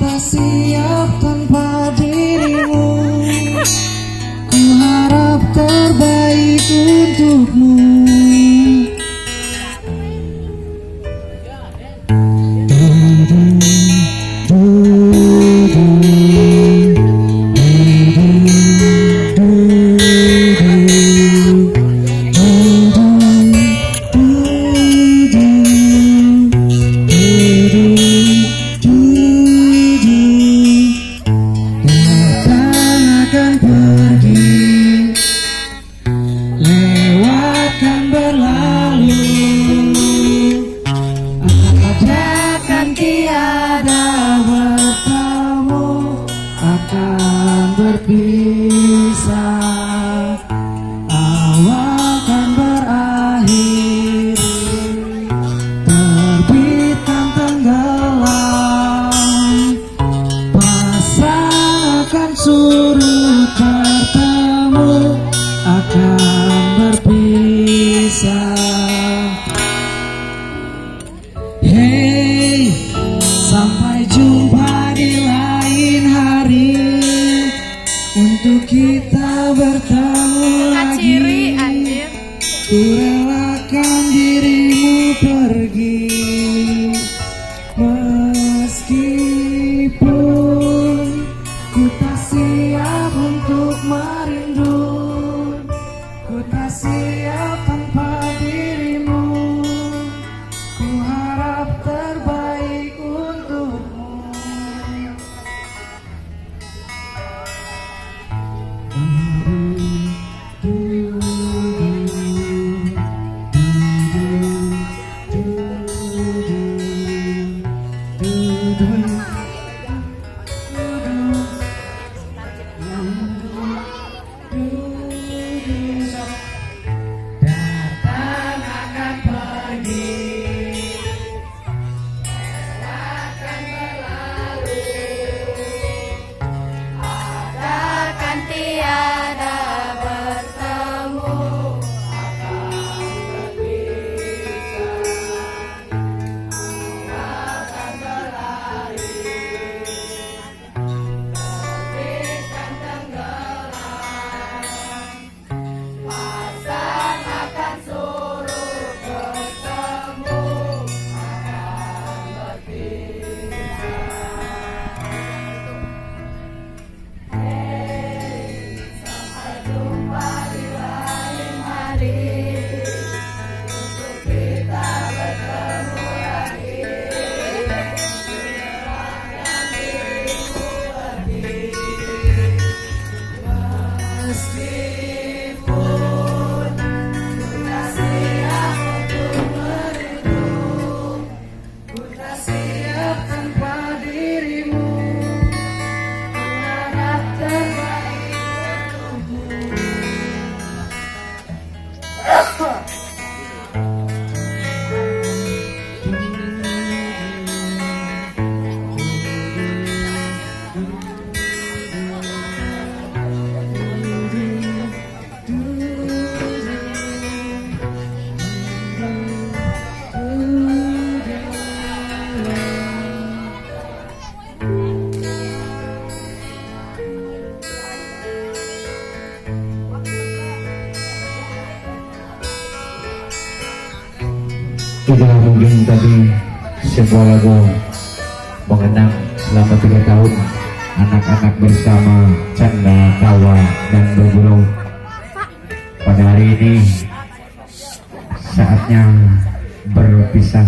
tak siap tanpa dirimu. Ku harap terbaik untukmu. Berpisah, awal kan berakhir, terbitkan tenggelam, pasang akan surut, bertemu akan berpisah. Hey, sampai jumpa di lain hari. Untuk kita bertemu lagi, ku relakan dirimu pergi, meskipun ku tak siap untuk merindu, ku tak siap tanpa dirimu, ku harap terbaik untukmu. Itulah mungkin tadi sebuah lagu mengenang selama 3 tahun anak-anak bersama canda, tawa, dan bergurau. Pada hari ini saatnya berpisah.